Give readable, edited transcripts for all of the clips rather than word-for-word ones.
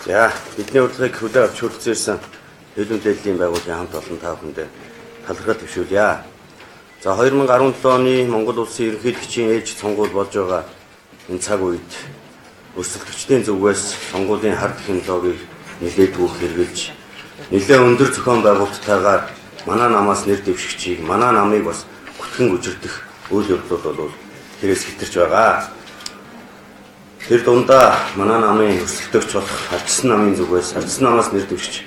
За, бидний урилгыг хүлээн авч хүрэлцээрсэн хил мэдээллийн байгууллагын хамт олон та бүхэндээ талархал төвшүүлье. За, 2017 оны Монгол Улсын ерөнхийлөгчийн ээлж сонгуул болж байгаа энэ цаг үед өрсөлдөгчдийн зүгээс сонгуулийн хар технологиг нэлээдгүй хэрэгжилж, нэлээд өндөр зохион байгуулалттайгаар манай намаас нэр дэвшигчийг, манай намыг бас гүтгэн үжирдэх үйл явдлууд бол хэрэгс хэтэрч байгаа. Тэр дундаа манай намын өрсөлдөгч болох Ардчсан намын зүгээс, Ардчсан намаас нэр дэвшиж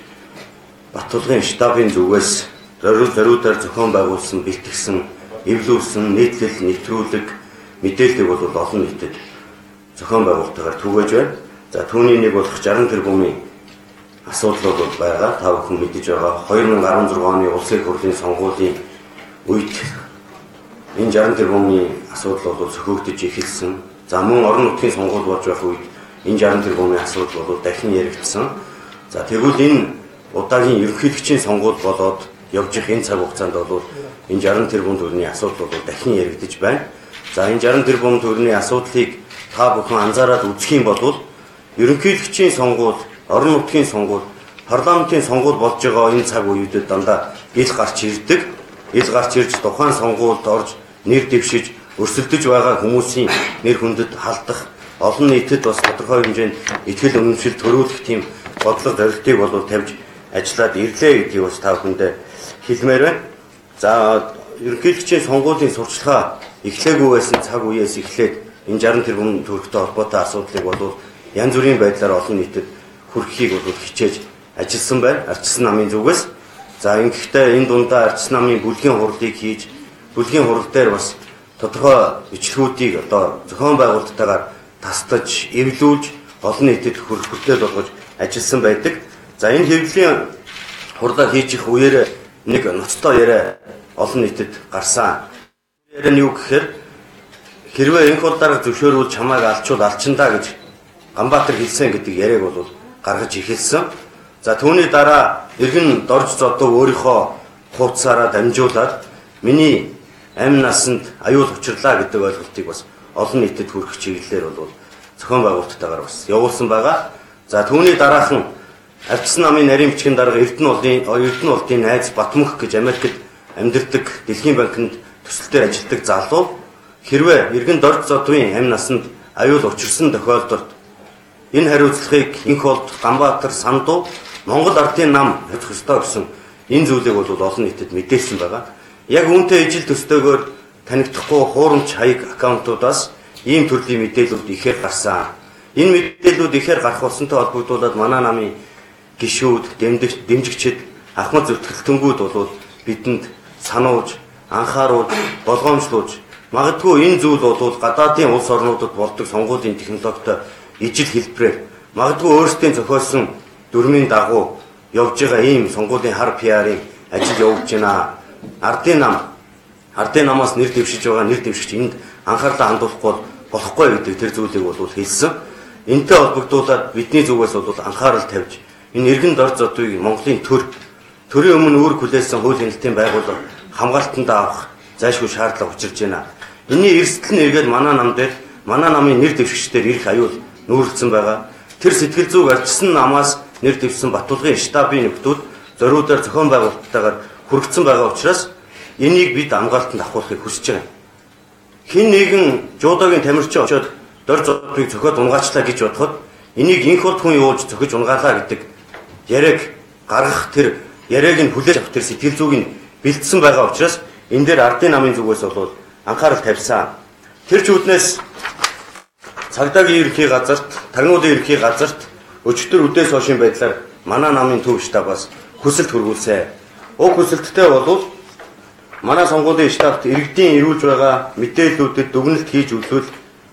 Баттулгын штабын зүгээс зориудаар зохион байгуулсан, бэлтгэсэн, эвлүүлсэн нийтлэл, нэвтрүүлэг, мэдээллийг бол олон нийтэд зохион байгуулалтаар түгээж байна. За, түүний нэг болох 60 тэрбумын асуудал бол байгаа. Та бүхэн мэдэж байгаа. 2016 оны улсын хурлын сонгуулийн үед энэ 60 тэрбумын асуудал бол сөхөгдөж эхэлсэн. За, мөн орон нутгийн сонгуул болж байх үед энэ 60 тэрбумын асуудал бол дахин яригдсан. За, тэгвэл энэ удаагийн ерөнхийлөгчийн сонгуул болоод явж их энэ цаг хугацаанд бол энэ 60 тэрбум төгрөгийн асуудал бол дахин яригдж байна. За, энэ 60 тэрбум төгрөгийн асуудлыг та бүхэн анзаараад үзэх юм бол ерөнхийлөгчийн сонгуул, орон нутгийн сонгуул, парламентын сонгуул болж байгаа энэ цаг үеүүдэд дандаа ил гарч ирдэг. Ил гарч ирж тухайн сонгуульд орж нэр дэвшиж өрсөлдөж байгаа хүмүүсийн нэр хүндэд халдах, олон нийтэд бас тодорхой хэмжээнд итгэл үнэмшил төрүүлэх тийм бодлого зорилтыг бол тавьж ажиллаад ирлээ гэдгийг бас та бүхэндээ хэлмээр байна. За, ерөнхийлөгчийн сонгуулийн сурчлагаа эхлээгүй байсан цаг үеэс эхлээд энэ 60 тэрбум төгрөгтэй холбоотой асуудлыг бол янз бүрийн байдлаар олон нийтэд хүргэхийг бол хичээж ажилласан байна. Ардчсан намын зүгээс. За, ингэхдээ энэ дундаа Ардчсан намын бүлгийн хурлыг хийж, бүлгийн хурал дээр бас тодорхой бичлэгүүдийг одоо зохион байгуулалттайгаар тасдаж, эвлүүлж, олон нийтэд хүртэл болгож ажилласан байдаг. За, энэ хэвлэлийн хурлаа хийж их үеэр нэг ноцтой яриа олон нийтэд гарсан. Яриа нь юу гэхээр хэрвээ энэ хурдаар зөвшөөрүүл чамайг алчиндаа гэж Ганбаатар хэлсэн гэдэг яриаг бол гаргаж эхэлсэн. За, түүний дараа иргэн дорж зодоо өөрийнхөө хувцсаараа дамжуулаад миний амь насанд аюул учирлаа гэдэг ойлголтыг бас олон нийтэд хүргэх чиглэлээр бол зохион байгуулалттайгаар бас явуулсан байгаа. За, түүний дараахан Ардчсан намын нарийн бичгийн дарга Эрдэнэ найз Батмөх гэж Америкт амьдардаг Дэлхийн банкнд төсөлтөөр ажилладаг залуу хэрвээ иргэн дорж зодвын амь насанд аюул учирсан тохиолдолд энэ хариуцлагыг инх болд Ганбаатар Сандуу Монгол ардын нам хийх ёстой гэсэн энэ зүйлийг бол олон нийтэд мэдээлсэн байгаа. Яг үүнтэй ижил төстөөгөөр танигдахгүй хуурамч хаяг аккаунтуудаас ийм төрлийн мэдээлэлүүд ихээр гарсан. Энэ мэдээллүүд ихээр гарах болсонтой холбогдуулаад манай намын гишүүд, дэмжигчид, ахмад зөвтгөлтөнгүүд бол бидэнд сануулж, анхааруулж, болгоомжлуулж, магадгүй энэ зүйл бол гадаадын улс орнуудад болдог сонгуулийн технологитой ижил хэлбэрээр магадгүй өөрсдийн зохиосон дүрмийн дагуу явж байгаа ийм сонгуулийн хар PR-ийн ажил явуулж байна. Ардын намаас нэр дэвшиж байгаа нэр дэвшигч энд анхаарлаа хандуулахгүй болохгүй гэдэг тэр зүйлийг бол хэлсэн. Энтэй холбогдуулаад бидний зүгээс бол анхаарал тавьж энэ иргэн дор зодвыг Монголын төрийн өмнө үүрэг хүлээсэн хууль хяналтын байгууллага хамгаалтанд авах зайлшгүй шаардлага учирж байна. Энийн эрсдэл нь эргээд манай нам дээр манай намын нэр дэвшигчдээр ирэх аюул нүүрэлцэн байгаа. Тэр сэтгэл зүг Ардчсан намаас нэр дэвшсэн Баттулгын штабын нөхдүүд зориудаар зохион байгуулалттайгаар хүргэсэн байгаа учраас энийг бид хамгаалтанд авахыг хүсэж байна. Хин нэгэн жуудагийн тамирчин очоод дор зодыг зөхиод унгаачлаа гэж бодоход энийг инх урд хүн юуж зөхиж унгаалаа гэдэг яриаг гаргах тэр яриаг нь хүлээж авах тэр сэтгэл зүйг нь бэлдсэн байгаа учраас энэ дээр ардын намын зүгээс бол анхаарал тавьсан. Тэр чүүднээс цагдаагийн ерхий газарт, тагнуудын ерхий газарт өчтөр үдээс хойшийн байдлаар манай намын төв штабаас хүсэлт хөргүүлсэн. Уг хүсэлттэй бол манай сонгуулийн штабт иргэдийн ирүүлж байгаа мэдээллүүдэд дүгнэлт хийж өглөөл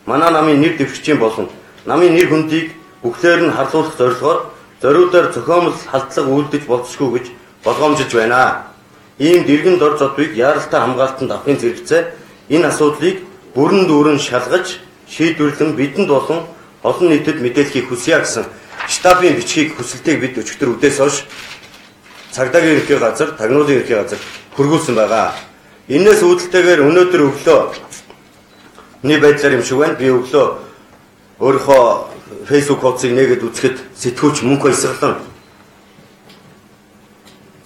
манай намын нэр дэвшигчийн болон намын нэр хүндийг бүхлээр нь харлуулах зорилгоор зориудаар зохиомл халдлага үйлдэж болзошгүй гэж болгоомжиж байна. Иймд иргэн дор зодвыг яаралтай хамгаалтанд авахын зэрэгцээ энэ асуудлыг бүрэн дүүрэн шалгаж шийдвэрлэн бидэнд болон олон нийтэд мэдээлэхийг хүсье гэсэн штабын бичгийг хүсэлтийг бид өчигдөр үдээс хойш цагдаагийн ерхий газар, тагнуулын ерхий газар хөргүүлсэн байгаа. Энээс үүдэлтэйгээр өнөөдөр өглөө нэг байдлаар юм шиг байна. Би өглөө өөрийнхөө Facebook хуудсыг нээгээд үзэхэд сэтгүүлч мөнхөө эсгэлэн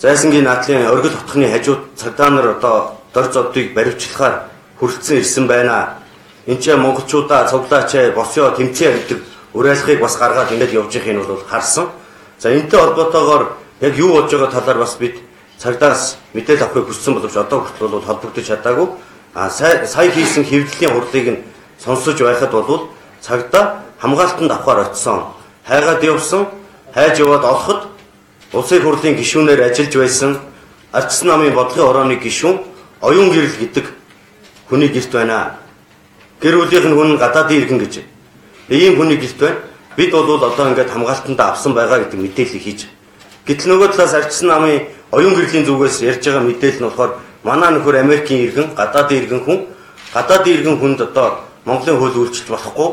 Зайсангийн наадлын оргил хотхны хажууд цагдаа нар одоо дор зодыг баривчлахаар хүрэлцэн ирсэн байна. Энд ч монголчуудаа цуглаач босё тэмцээ гэдэг уриалгыг бас гаргаад ингээд явж байхыг бол харсан. За энэтэй холбоотойгоор яг юу болж байгаа талаар бас бид цагдаас мэдээлэл авахыг хүссэн боловч одоо хүртэл бол холбогдож чадаагүй. Сая хийсэн хэвлэлийн хурлыг нь сонсож байхад бол цагдаа хамгаалтанд авахар очсон. Хайгаад явсан, хайж яваад олоход улсын хурлын гишүүнээр ажиллаж байсан Ардчсан намын бодлогын хорооны гишүүн оюун гэрэл гэдэг хүний гэрт байна. Гэр бүлийнх нь хүн гадаадын иргэн гэж. Ийм хүний гэрт байна. Бид бол одоо ингээд хамгаалтанд авсан байгаа гэдэг мэдээлэл хийж. Гэтэл нөгөө талаас Ардчсан намын оюун гэрлийн зүгээс ярьж байгаа мэдээлэл нь болохоор манай нөхөр Америкийн иргэн, гадаадын иргэн хүнд одоо Монголын хууль үйлчилж болохгүй,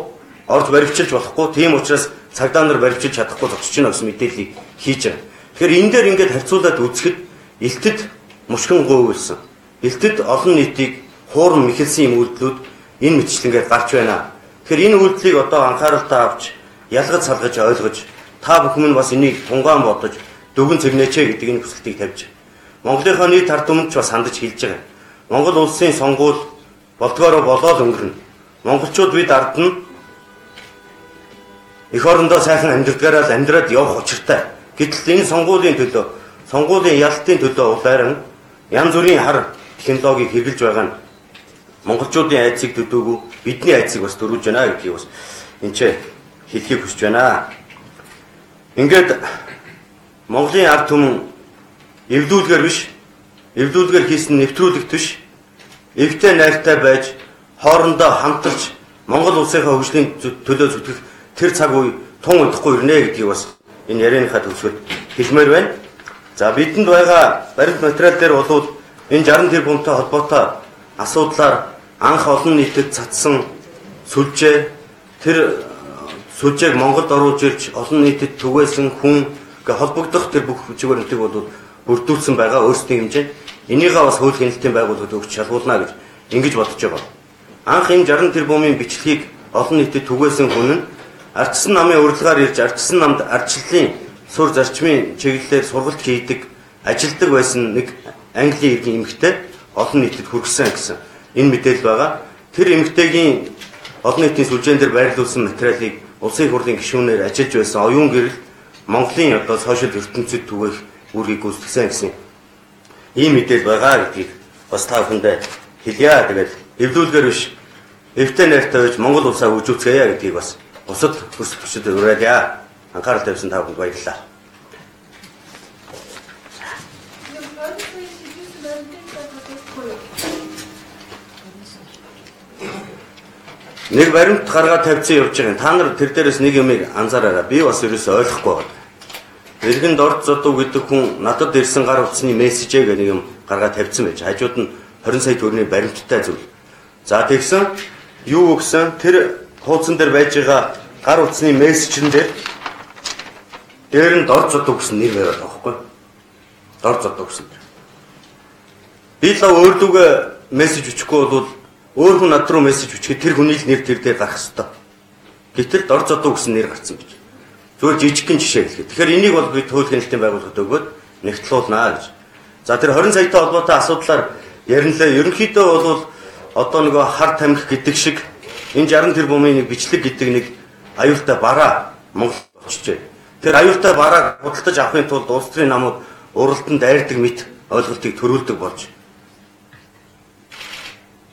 орж баривчилж болохгүй. Тийм учраас цагдаа нар баривчилж чадахгүй зогсож байна гэсэн мэдээллийг хийж байгаа. Тэгэхээр энэ дээр ингээд харьцуулаад үзэхэд элтэд мушгин гуйвлсан. Элтэд олон нийтийг хуурн мэхэлсэн юм үйлдэлүүд энэ мэтчлэнгээр гарч байна. Тэгэхээр энэ үйлдэлийг одоо анхааралтай авч ялгаж салгаж ойлгож та бүхэн нь бас энийг тунгаан бодож дүгэн цэгнээч гэдэг энэ хүсэлтийг тавьж Монголынхоо нийт ард түмэнд ч бас хандаж хэлж байгаа. Монгол улсын сонгуул болдгоороо болоод өнгөрнө. Монголчууд бид ард нь эх орондоо сайхан амьдрдгаараа амьдраад явах учиртай. Гэтэл энэ сонгуулийн төлөө, сонгуулийн ялтын төлөө улайран янз бүрийн хар технологиг хэрэгжилж байгаа нь монголчуудын айцыг төдөөгүй бидний айцыг бас төрүүлж байна гэдгийг бас энэ ч хэлхийг хүсэж байна. Ингээд Монголын ард түмэн эвдүүлгээр биш, эвдүүлгээр хийсэн нэвтрүүлэгт биш, эвтэй найртай байж хоорондоо хамтарч Монгол улсынхаа хөгжлийн төлөө зүтгэх тэр цаг үе тун удахгүй ирнэ гэдгийг бас энэ ярианыхаа төгсгөл хэлмээр байна. За бидэнд байгаа баримт материал дээр бол энэ 60 тэрбумтай холбоотой асуудлаар анх олон нийтэд цацсан сүлжээ тэр сүлжээг Монголд оруулж ирж олон нийтэд түгээсэн хүн холбогдох тэр бүх чиглэлүүдийг бол бүрдүүлсэн байгаа өөрсдийн хэмжээнд энийгээ бас хууль хяналтын байгууллагад өгч шалгуулна гэж ингэж бодож байгаа. Анх энэ 60 тэрбумын бичлэгийг олон нийтэд түгээсэн хүн нь Ардчсан намын урилгаар ирж Ардчсан намд ардчлалын сур зарчмын чиглэлээр сургалт хийдэг, ажилдаг байсан нэг Английн иргэн эмэгтэй олон нийтэд хүргэсэн гэсэн энэ мэдээлэл байгаа. Тэр эмэгтэйгийн олон нийтийн сүлжээн дээр байрлуулсан материалыг улсын хурлын гишүүнээр ажиллаж байсан оюун гэрэл Монголын одоо сошиал ертөнцид түгээх үүргийг гүйцэтгэсэн гэсэн ийм мэдээлэл байгаа гэдгийг бас та бүхэндээ хэлье. Тэгээд эвдүүлгээр биш, эвтэй найртай байж Монгол улсаа үжүүлцгээе гэдгийг бас бусад хүсэлтчдэд уриалъя. Анхаарал тавьсан та бүхэнд баярлалаа. Нэг баримт гаргаад тавьсан явж байгаа. Та нар тэр дээрээс нэг юмыг анзаараарай. Би бас ерөөсөй ойлгохгүй байна. Иргэнд орд зодуу гэдэг хүн надад ирсэн гар утасны мессежээ гэх нэг юм гаргаад тавьсан байж. Хажууд нь 20 сая төгрөгийн баримттай зүйл. За тэгсэн юу өгсөн? Тэр хуудсан дээр байж байгаа гар утасны мессежэн дээр нь дор зодуу гэсэн нэр бариад байгаа байхгүй. Дор зодуу гэсэн. Би л өөрлөгөө мессеж өчөхгүй бол өөр хүн над руу мессеж өчгөд тэр хүний л нэр тэр дээр гарах хэвээр. Гэтэл дор зодуу гэсэн нэр гарсан гэж. Зүгээр жижигхэн жишээ хэлгээд. Тэгэхээр энийг бол би хууль хяналтын байгууллагад өгөөд нэгтлуулнаа гэж. За тэр 20 саятай холбоотой асуудлаар ярилнлаа. Ерөнхийдөө бол одоо нөгөө хар тамхи гэдэг шиг энэ 60 тэрбумын нэг бичлэг гэдэг нэг аюултай бараа Монгол болчихжээ. Тэр аюултай барааг худалдаж авахын тулд улс төрийн намууд уралданд дайрдаг мэт ойлголтыг төрүүлдэг болж.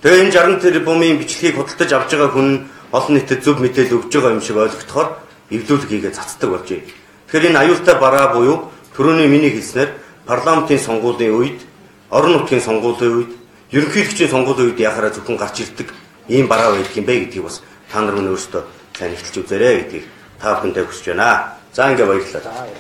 Тэгээ энэ 60 тэрбумын бичлэгийг худалдаж авч байгаа хүн олон нийтэд зөв мэдээлэл өгж байгаа юм шиг ойлгогдохоор эвлүүлэг хийгээ цацдаг болжээ. Тэгэхээр энэ аюултай бараа буюу түрүүний миний хэлснээр парламентын сонгуулийн үед, орон нутгийн сонгуулийн үед, ерөнхийлөгчийн сонгуулийн үед яхаараа зөвхөн гарч ирдэг ийм бараа байдаг юм бэ гэдгийг бас та нар өөрсдөө сайн ихтэлж үзээрэй гэдгийг та бүхэндээ хүсэж байна. За ингээ баярлалаа.